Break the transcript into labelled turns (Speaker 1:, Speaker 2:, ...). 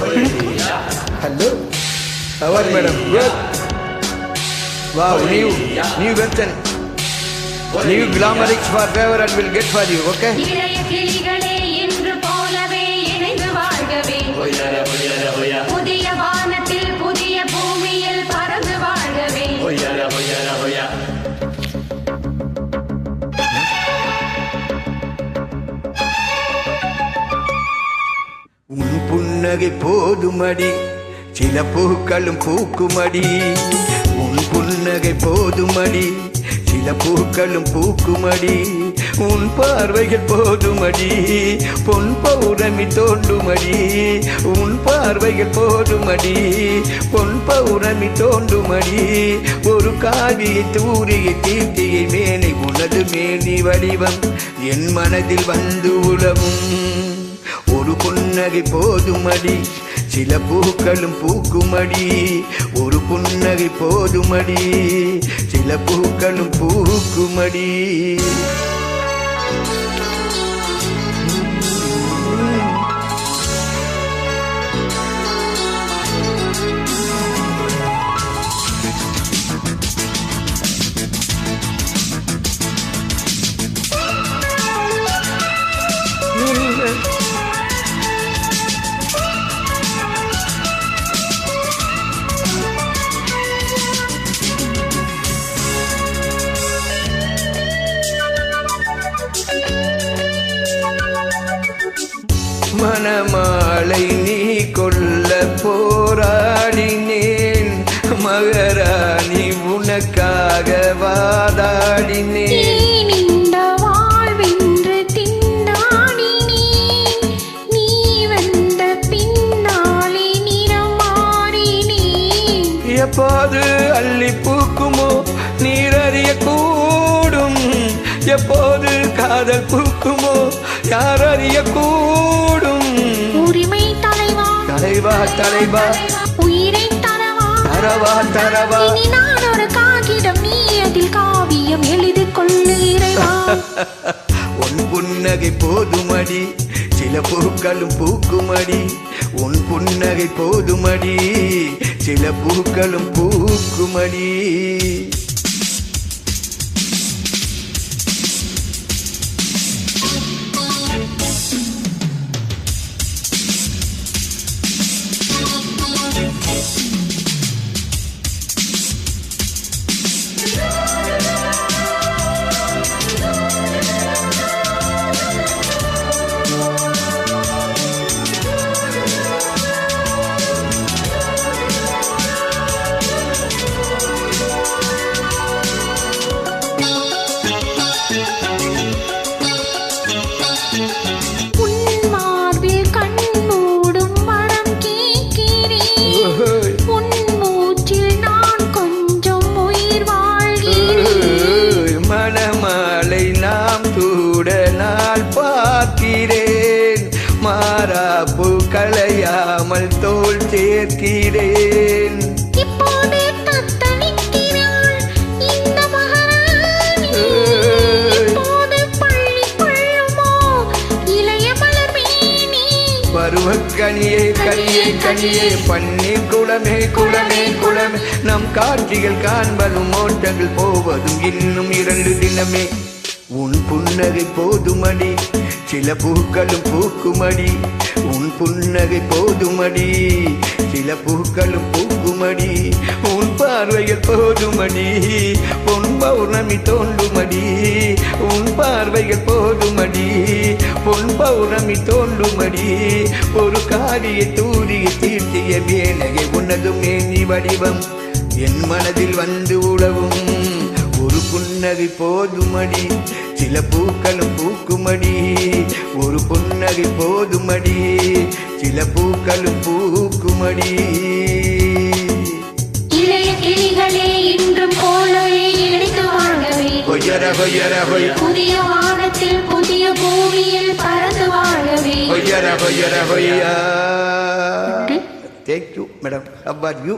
Speaker 1: Hello. How are you, madam? Good. Wow, new version. New glamour X for favor and will get for you, okay?
Speaker 2: புதிய வானத்தில் புதிய பூமியில் பறந்து வாழ்கவே.
Speaker 1: உன் புன்னகை போதுமடி, சில பூக்களும் பூக்குமடி. உன் புன்னகை போதுமடி, சில பூக்களும் பூக்குமடி. உன் பார்வைகள் போதுமடி, பொன் பௌர்ணமி தோண்டுமடி. உன் பார்வைகள் போதுமடி, பொன் பௌர்ணமி தோண்டுமடி. ஒரு காவியை தூரியை தீர்த்தியை மேனை உனது மேனி வடிவம் என் மனதில் வந்து உலவும். ஒரு புன்னகை போதுமடி, சில பூக்களும் பூக்குமடி. ஒரு புன்னகை போதுமடி, சில பூக்களும் பூக்குமடி. மணமாலை நீ கொல்ல போராடினேன், மகராணி உனக்காக வாதாடினேன்.
Speaker 2: இந்த வாழ்வென்று திண்டாடினேன், நீ வந்த பின்னாலே நிறம் மாறினேன்.
Speaker 1: எப்போது அள்ளி பூக்குமோ நீரறிய கூடும், எப்போது காதல் பூக்குமோ யார் அறிய கூடும்.
Speaker 2: உரிமை தலைவா
Speaker 1: தலைவா தலைவா,
Speaker 2: உயிரை தரவா
Speaker 1: தரவா தரவா.
Speaker 2: இனி நான் ஒரு காகிதம், நீ அதில் காவியம் எழுதி கொள்ளு இறைவா.
Speaker 1: உன் புன்னகை போதுமடி, சில பூக்களும் பூக்குமடி. உன் புன்னகை போதுமடி, சில பூக்களும் பூக்குமடி. பார்க்கிறேன் மாறாப்பு களையாமல் தோல் சேர்க்கிறேன்.
Speaker 2: இப்போது தத்தளிக்கிறாள் இந்த மகாராணி, இப்போது பள்ளி கொள்ளுமோ இளைய மலர்மேனி.
Speaker 1: பருவக்கனியே கனியே கனியே, பன்னீர் குளமே குளமே குளமே. நம் காட்சிகள் காண்பதும் ஓட்டங்கள் போவதும் இன்னும் 2 தினமே. உன் புன்னகை போதுமடி, சில பூக்களும் பூக்குமடி. உன் புன்னகை போதுமடி, சில பூக்களும் பூக்குமடி. உன் பார்வைகள் போதுமடி, பொன் பௌர்ணமி தோண்டுமடி. உன் பார்வைகள் போதுமடி, பொன் பௌர்ணமி தோண்டுமடி. ஒரு காரியை தூரிய தீர்த்திய வேலையை உனது மேனி வடிவம் என் மனதில் வந்து உழவும். ஒரு புன்னகை போதுமடி, சில பூக்களும் பூக்குமடி. ஒரு புன்னகை போதுமடி, சில பூக்களும் பூக்குமடி.
Speaker 2: இளைய கிளிகளே இன்றும் போலவே இணைத்து வாழ்கவே.
Speaker 1: கொய்யர கொய்யர கொய்,
Speaker 2: புதிய வானத்தில் புதிய பூமியில் பறந்து வாழ்கவே.
Speaker 1: கொய்யர கொய்யர கொய்யா. Thank you, madam. How about you?